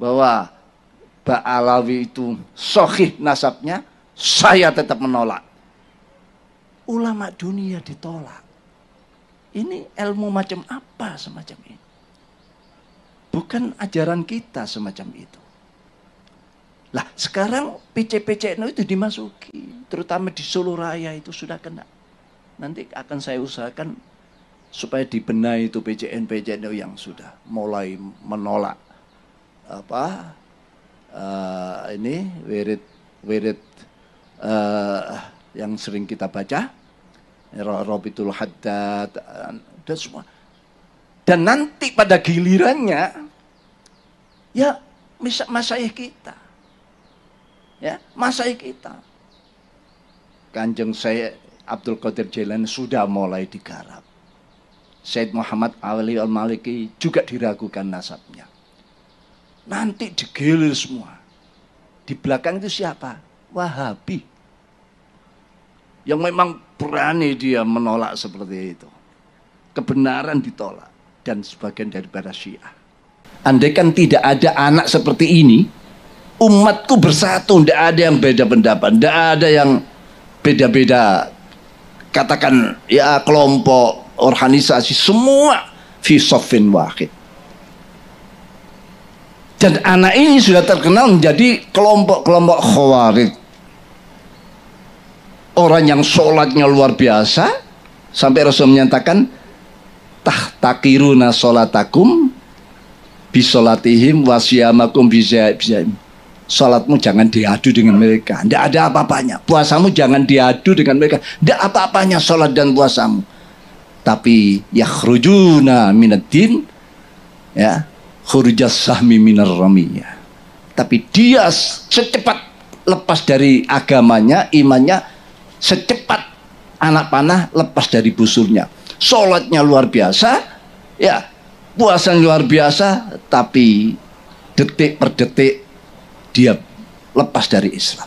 bahwa Ba'alawi itu sahih nasabnya, saya tetap menolak. Ulama dunia ditolak. Ini ilmu macam apa semacam ini? Bukan ajaran kita semacam itu. Lah sekarang PCPCNU itu dimasuki, terutama di Solo Raya itu sudah kena. Nanti akan saya usahakan supaya dibenahi itu PCNU yang sudah mulai menolak ini wirid yang sering kita baca, Rabitul Haddad dan semua. Dan nanti pada gilirannya ya masyayikh kita. Ya, masyayikh kita. Kanjeng Syekh Abdul Qadir Jailani sudah mulai digarap. Syed Muhammad Ali Al-Maliki juga diragukan nasabnya. Nanti digilir semua. Di belakang itu siapa? Wahabi. Yang memang berani dia menolak seperti itu. Kebenaran ditolak. Dan sebagian daripada Syiah. Andai kan tidak ada anak seperti ini, umatku bersatu, tidak ada yang beda pendapat, tidak ada yang beda-beda, katakan ya kelompok, organisasi, semua fi shaffin wahid. Dan anak ini sudah terkenal menjadi kelompok-kelompok khawarij. Orang yang sholatnya luar biasa, sampai Rasul menyatakan tahtakiruna sholatakum bisolatihim wasyamakum bisya'im. Sholatmu jangan diadu dengan mereka, tidak ada apa-apanya. Puasamu jangan diadu dengan mereka, tidak apa-apanya sholat dan puasamu. Tapi yakhrujuna minaddin, ya, khurujas sahmi minar ramiyah. Tapi dia secepat lepas dari agamanya, imannya, secepat anak panah lepas dari busurnya. Sholatnya luar biasa, ya, puasa luar biasa, tapi detik per detik dia lepas dari Islam.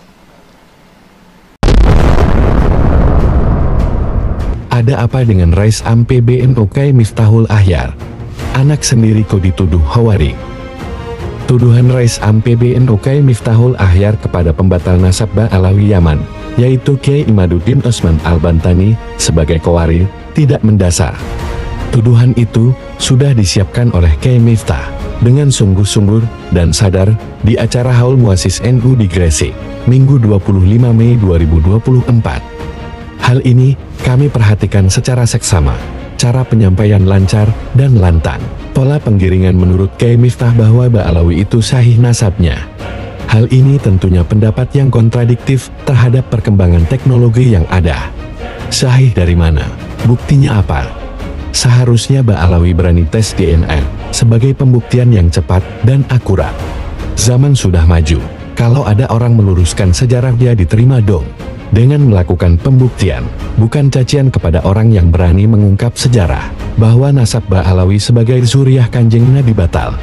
Ada apa dengan Rais Am PBNU Kiai Miftahul Ahyar? Anak sendiri kok dituduh Khawarij. Tuduhan Rais Am PBNU Kiai Miftahul Ahyar kepada pembatal nasab Ba'alawi Yaman, yaitu Kiai Imaduddin Osman Al-Bantani, sebagai Khawarij, tidak mendasar. Tuduhan itu sudah disiapkan oleh Kiai Miftah dengan sungguh-sungguh dan sadar di acara Haul Muassis NU di Gresik, Minggu 25 Mei 2024. Hal ini kami perhatikan secara seksama, cara penyampaian lancar dan lantang, pola penggiringan menurut Kiai Miftah bahwa Ba'alawi itu sahih nasabnya. Hal ini tentunya pendapat yang kontradiktif terhadap perkembangan teknologi yang ada. Sahih dari mana? Buktinya apa? Seharusnya Ba'alawi berani tes DNA sebagai pembuktian yang cepat dan akurat. Zaman sudah maju. Kalau ada orang meluruskan sejarah, dia diterima dong. Dengan melakukan pembuktian, bukan cacian kepada orang yang berani mengungkap sejarah bahwa nasab Ba'alawi sebagai zuriyah Kanjeng Nabi batal.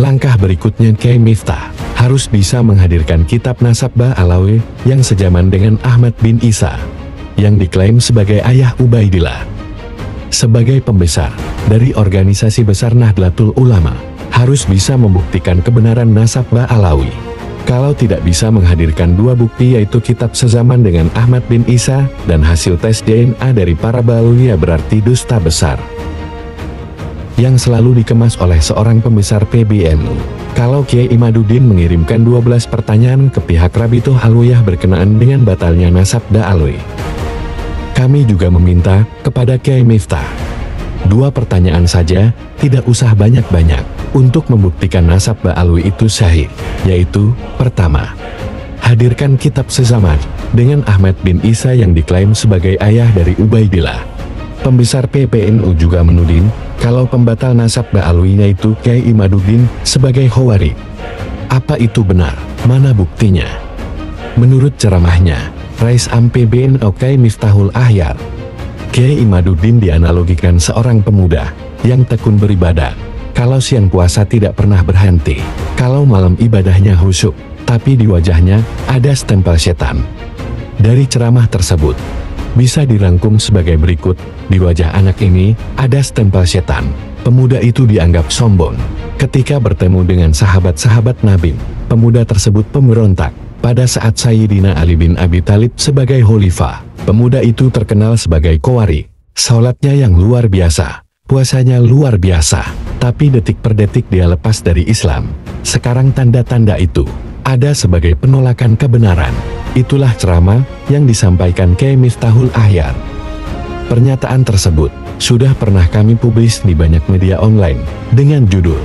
Langkah berikutnya Kiai Miftah harus bisa menghadirkan kitab nasab Ba'alawi yang sejaman dengan Ahmad bin Isa, yang diklaim sebagai ayah Ubaidillah. Sebagai pembesar dari organisasi besar Nahdlatul Ulama, harus bisa membuktikan kebenaran nasab Ba'alawi. Kalau tidak bisa menghadirkan dua bukti, yaitu kitab sezaman dengan Ahmad bin Isa dan hasil tes DNA dari para Ba'alawi, berarti dusta besar yang selalu dikemas oleh seorang pembesar PBNU. Kalau Kiai Imaduddin mengirimkan 12 pertanyaan ke pihak Rabituh Alwiyah berkenaan dengan batalnya nasab Ba'alawi, kami juga meminta kepada Kiai Miftah 2 pertanyaan saja, tidak usah banyak-banyak, untuk membuktikan nasab Ba'alawi itu sahih, yaitu, pertama, hadirkan kitab sezaman dengan Ahmad bin Isa yang diklaim sebagai ayah dari Ubaidillah. Pembesar PBNU juga menuding kalau pembatal nasab Ba'alawi yaitu Kiai Imaduddin sebagai Khawarij. Apa itu benar? Mana buktinya? Menurut ceramahnya, Rais Am PBNU Kiai Miftahul Ahyar, Kiai Imaduddin dianalogikan seorang pemuda yang tekun beribadah. Kalau siang puasa tidak pernah berhenti, kalau malam ibadahnya khusyuk, tapi di wajahnya ada stempel setan. Dari ceramah tersebut, bisa dirangkum sebagai berikut: di wajah anak ini ada stempel setan. Pemuda itu dianggap sombong. Ketika bertemu dengan sahabat-sahabat Nabi, pemuda tersebut pemberontak. Pada saat Sayyidina Ali bin Abi Thalib sebagai khalifah, pemuda itu terkenal sebagai Khawari. Salatnya yang luar biasa, puasanya luar biasa, tapi detik per detik dia lepas dari Islam. Sekarang tanda-tanda itu ada sebagai penolakan kebenaran. Itulah ceramah yang disampaikan Kiai Miftahul Ahyar. Pernyataan tersebut sudah pernah kami publis di banyak media online dengan judul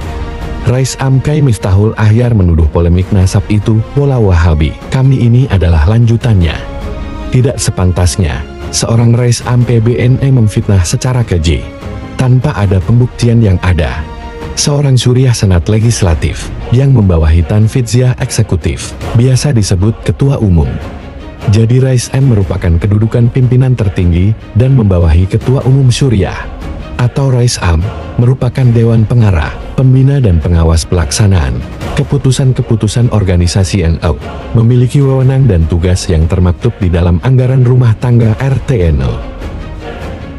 Rais Am Kiai Miftahul Ahyar menuduh polemik nasab itu pola Wahabi. Kami ini adalah lanjutannya. Tidak sepantasnya seorang Rais Am PBNU memfitnah secara keji tanpa ada pembuktian yang ada. Seorang suriah senat legislatif yang membawahi tanfidziyah eksekutif, biasa disebut ketua umum. Jadi Rais M merupakan kedudukan pimpinan tertinggi dan membawahi ketua umum Suriah. Atau Rais Am merupakan dewan pengarah, pembina dan pengawas pelaksanaan keputusan-keputusan organisasi NU, memiliki wewenang dan tugas yang termaktub di dalam anggaran rumah tangga RTNU.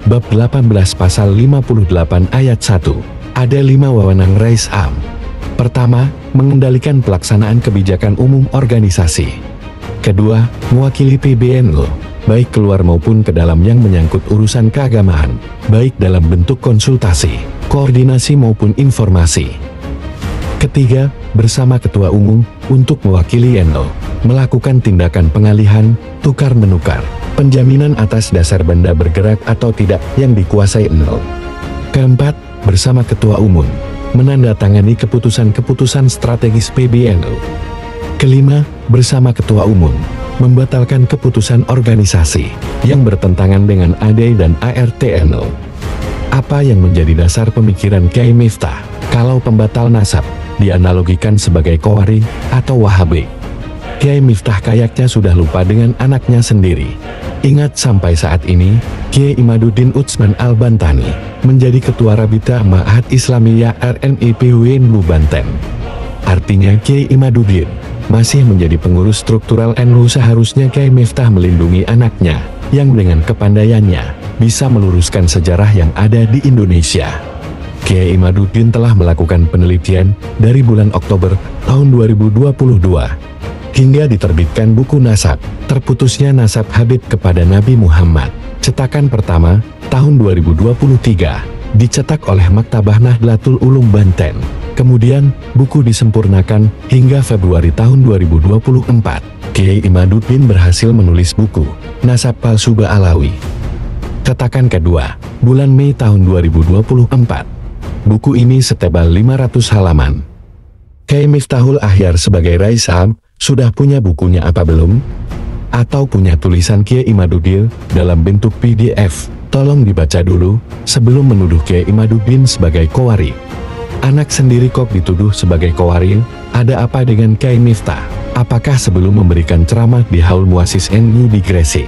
Bab 18 pasal 58 ayat 1. Ada 5 wewenang Rais Am. Pertama, mengendalikan pelaksanaan kebijakan umum organisasi. Kedua, mewakili PBNU, baik keluar maupun ke dalam yang menyangkut urusan keagamaan, baik dalam bentuk konsultasi, koordinasi maupun informasi. Ketiga, bersama Ketua Umum, untuk mewakili NU, melakukan tindakan pengalihan, tukar-menukar, penjaminan atas dasar benda bergerak atau tidak yang dikuasai NU. Keempat, bersama Ketua Umum, menandatangani keputusan-keputusan strategis PBNU. Kelima, bersama Ketua Umum, membatalkan keputusan organisasi yang bertentangan dengan AD dan ARTNU. Apa yang menjadi dasar pemikiran Kiai Miftah kalau pembatal nasab dianalogikan sebagai Khawari atau Wahabi? Kiai Miftah kayaknya sudah lupa dengan anaknya sendiri. Ingat sampai saat ini, Kiai Imaduddin Utsman Al-Bantani menjadi Ketua Rabita Ma'had Islamiyah RNIPWNU Banten. Artinya Kiai Imaduddin masih menjadi pengurus struktural NU. Seharusnya Kiai Miftah melindungi anaknya yang dengan kepandaiannya bisa meluruskan sejarah yang ada di Indonesia. Kiai Imaduddin telah melakukan penelitian dari bulan Oktober tahun 2022 hingga diterbitkan buku Nasab, Terputusnya Nasab Habib kepada Nabi Muhammad. Cetakan pertama tahun 2023 dicetak oleh Maktabah Nahdlatul Ulum Banten. Kemudian, buku disempurnakan hingga Februari tahun 2024. Kiai Imaduddin berhasil menulis buku Nasab Palsu Ba'alawi. Cetakan kedua, bulan Mei tahun 2024. Buku ini setebal 500 halaman. Kiai Miftahul Ahyar sebagai Rais Am, sudah punya bukunya apa belum? Atau punya tulisan Kiai Imaduddin dalam bentuk PDF? Tolong dibaca dulu, sebelum menuduh Kiai Imaduddin sebagai Khawari. Anak sendiri kok dituduh sebagai Khawari? Ada apa dengan Kiai Miftah? Apakah sebelum memberikan ceramah di Haul Muassis NU di Gresik,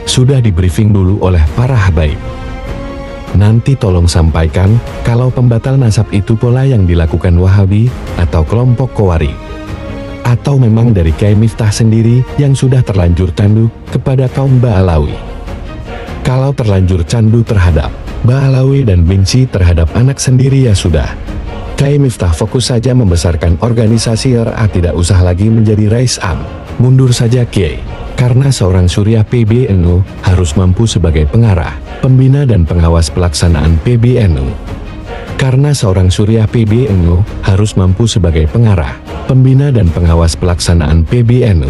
sudah di briefing dulu oleh para habaib? Nanti tolong sampaikan, kalau pembatal nasab itu pola yang dilakukan Wahabi, atau kelompok Khawari. Atau memang dari Kiai Miftah sendiri yang sudah terlanjur candu kepada kaum Ba'alawi. Kalau terlanjur candu terhadap Ba'alawi dan benci terhadap anak sendiri ya sudah. Kiai Miftah fokus saja membesarkan organisasi RA, tidak usah lagi menjadi Rais Am. Mundur saja Kiai, karena seorang suriah PBNU harus mampu sebagai pengarah, pembina dan pengawas pelaksanaan PBNU. Karena seorang suriah PBNU harus mampu sebagai pengarah, pembina dan pengawas pelaksanaan PBNU.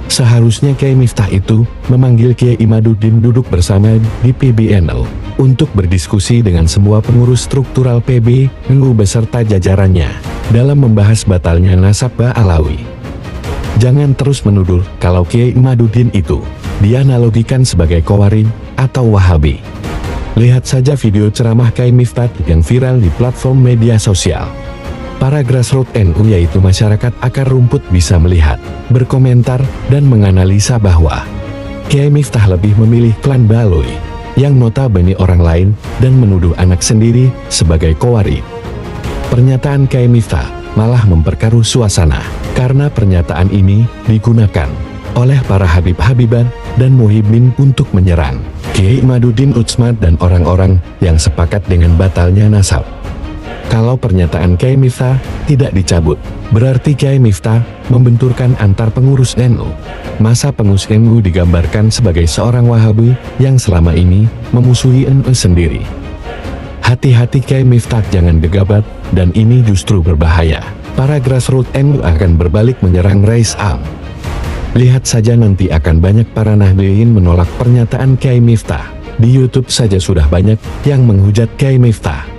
Seharusnya Kiai Miftah itu memanggil Kiai Imaduddin duduk bersama di PBNU untuk berdiskusi dengan semua pengurus struktural PBNU beserta jajarannya dalam membahas batalnya nasab Ba'alawi. Jangan terus menuduh kalau Kiai Imaduddin itu dianalogikan sebagai Khawari atau Wahabi. Lihat saja video ceramah Kiai Miftah yang viral di platform media sosial. Para grassroots NU yaitu masyarakat akar rumput bisa melihat, berkomentar, dan menganalisa bahwa Kiai Miftah lebih memilih klan Ba'alawi yang notabene orang lain dan menuduh anak sendiri sebagai Khawari. Pernyataan Kiai Miftah malah memperkeruh suasana karena pernyataan ini digunakan oleh para Habib-Habiban dan Muhibbin untuk menyerang Kiai Imaduddin Utsman dan orang-orang yang sepakat dengan batalnya nasab. Kalau pernyataan Kiai Miftah tidak dicabut, berarti Kiai Miftah membenturkan antar pengurus NU. Masa pengurus NU digambarkan sebagai seorang Wahabi yang selama ini memusuhi NU sendiri. Hati-hati Kiai Miftah, jangan gegabah, dan ini justru berbahaya. Para grassroots NU akan berbalik menyerang Rais Am. Lihat saja nanti akan banyak para Nahdliyin menolak pernyataan Kiai Miftah. Di YouTube saja sudah banyak yang menghujat Kiai Miftah.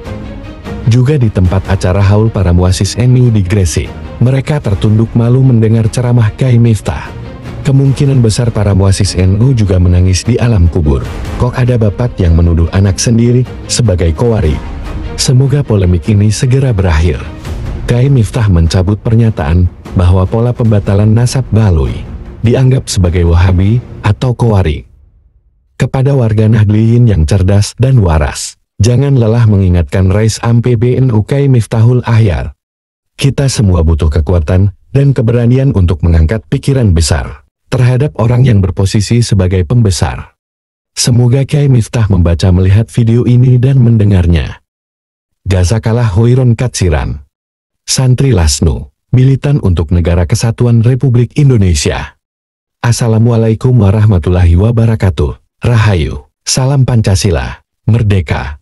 Juga di tempat acara haul para muasis NU di Gresik, mereka tertunduk malu mendengar ceramah Kiai Miftah. Kemungkinan besar para muasis NU juga menangis di alam kubur. Kok ada bapak yang menuduh anak sendiri sebagai kowari? Semoga polemik ini segera berakhir. Kiai Miftah mencabut pernyataan bahwa pola pembatalan nasab Bahlui dianggap sebagai Wahabi atau kowari. Kepada warga Nahdliyin yang cerdas dan waras, jangan lelah mengingatkan Rais Am PBNU Kiai Miftahul Ahyar. Kita semua butuh kekuatan dan keberanian untuk mengangkat pikiran besar terhadap orang yang berposisi sebagai pembesar. Semoga Kiai Miftah membaca, melihat video ini dan mendengarnya. Jazakallah khairan katsiran. Santri Lasnu, militan untuk Negara Kesatuan Republik Indonesia. Assalamualaikum warahmatullahi wabarakatuh. Rahayu, salam Pancasila, merdeka.